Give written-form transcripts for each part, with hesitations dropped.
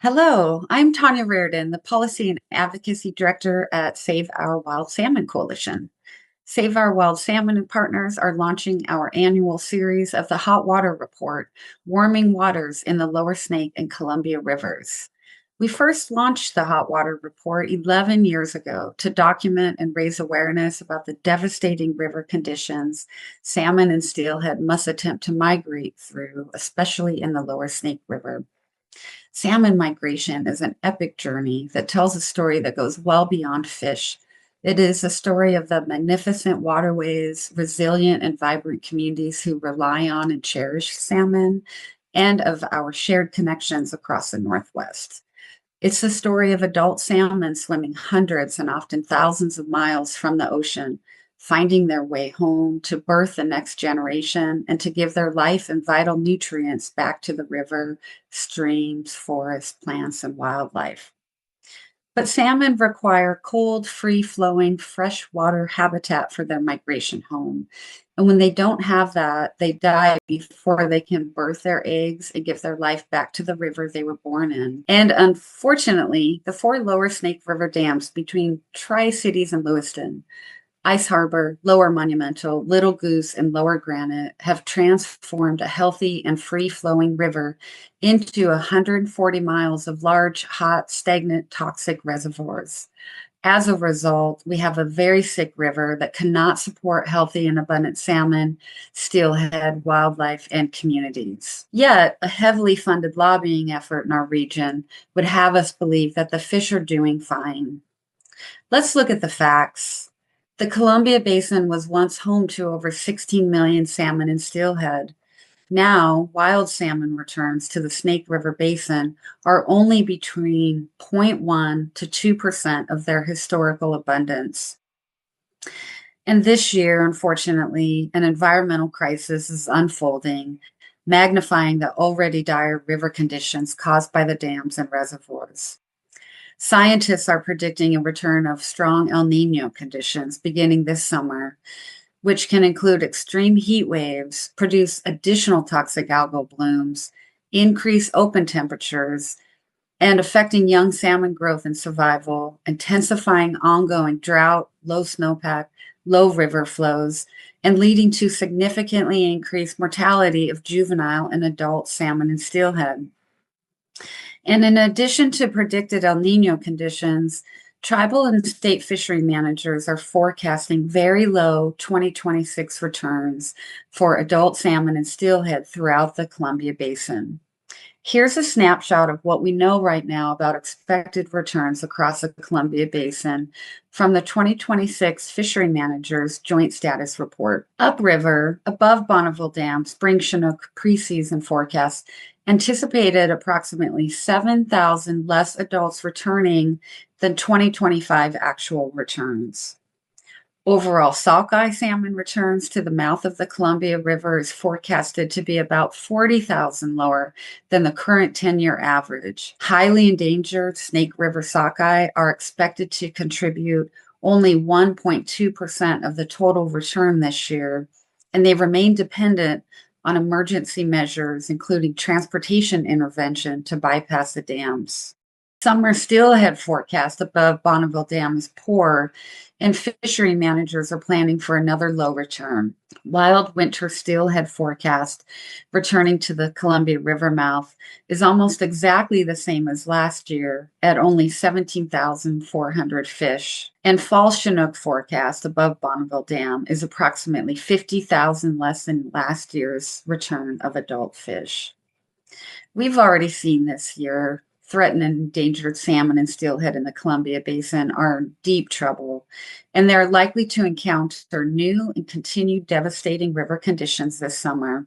Hello, I'm Tanya Reardon, the Policy and Advocacy Director at Save Our Wild Salmon Coalition. Save Our Wild Salmon and partners are launching our annual series of the Hot Water Report, Warming Waters in the Lower Snake and Columbia Rivers. We first launched the Hot Water Report 11 years ago to document and raise awareness about the devastating river conditions salmon and steelhead must attempt to migrate through, especially in the Lower Snake River. Salmon migration is an epic journey that tells a story that goes well beyond fish. It is a story of the magnificent waterways, resilient and vibrant communities who rely on and cherish salmon, and of our shared connections across the Northwest. It's the story of adult salmon swimming hundreds and often thousands of miles from the ocean, finding their way home to birth the next generation and to give their life and vital nutrients back to the river, streams, forests, plants, and wildlife. But salmon require cold, free flowing, freshwater habitat for their migration home. And when they don't have that, they die before they can birth their eggs and give their life back to the river they were born in. And unfortunately, the four lower Snake River dams between Tri Cities and Lewiston, Ice Harbor, Lower Monumental, Little Goose, and Lower Granite have transformed a healthy and free-flowing river into 140 miles of large, hot, stagnant, toxic reservoirs. As a result, we have a very sick river that cannot support healthy and abundant salmon, steelhead, wildlife, and communities. Yet, a heavily funded lobbying effort in our region would have us believe that the fish are doing fine. Let's look at the facts. The Columbia Basin was once home to over 16 million salmon and steelhead. Now, wild salmon returns to the Snake River Basin are only between 0.1 to 2% of their historical abundance. And this year, unfortunately, an environmental crisis is unfolding, magnifying the already dire river conditions caused by the dams and reservoirs. Scientists are predicting a return of strong El Nino conditions beginning this summer, which can include extreme heat waves, produce additional toxic algal blooms, increase open temperatures, and affecting young salmon growth and survival, intensifying ongoing drought, low snowpack, low river flows, and leading to significantly increased mortality of juvenile and adult salmon and steelhead. And in addition to predicted El Nino conditions, tribal and state fishery managers are forecasting very low 2026 returns for adult salmon and steelhead throughout the Columbia Basin. Here's a snapshot of what we know right now about expected returns across the Columbia Basin from the 2026 Fishery Managers Joint Status Report. Upriver, above Bonneville Dam, spring Chinook preseason forecast anticipated approximately 7,000 less adults returning than 2025 actual returns. Overall sockeye salmon returns to the mouth of the Columbia River is forecasted to be about 40,000 lower than the current 10-year average. Highly endangered Snake River sockeye are expected to contribute only 1.2% of the total return this year, and they remain dependent on emergency measures, including transportation intervention to bypass the dams. Summer steelhead forecast above Bonneville Dam is poor, and fishery managers are planning for another low return. Wild winter steelhead forecast returning to the Columbia River mouth is almost exactly the same as last year at only 17,400 fish. And fall Chinook forecast above Bonneville Dam is approximately 50,000 less than last year's return of adult fish. We've already seen this year threatened and endangered salmon and steelhead in the Columbia Basin are in deep trouble, and they're likely to encounter new and continued devastating river conditions this summer.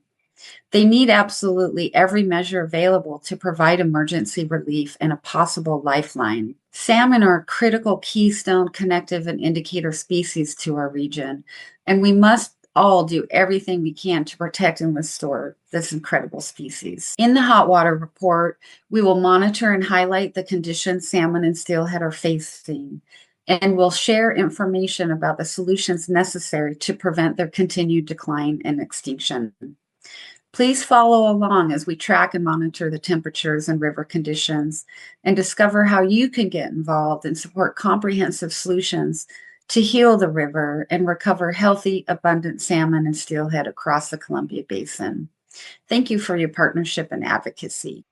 They need absolutely every measure available to provide emergency relief and a possible lifeline. Salmon are a critical keystone, connective, and indicator species to our region, and we must all do everything we can to protect and restore this incredible species. In the Hot Water Report, we will monitor and highlight the conditions salmon and steelhead are facing, and we'll share information about the solutions necessary to prevent their continued decline and extinction. Please follow along as we track and monitor the temperatures and river conditions and discover how you can get involved and support comprehensive solutions to heal the river and recover healthy, abundant salmon and steelhead across the Columbia Basin. Thank you for your partnership and advocacy.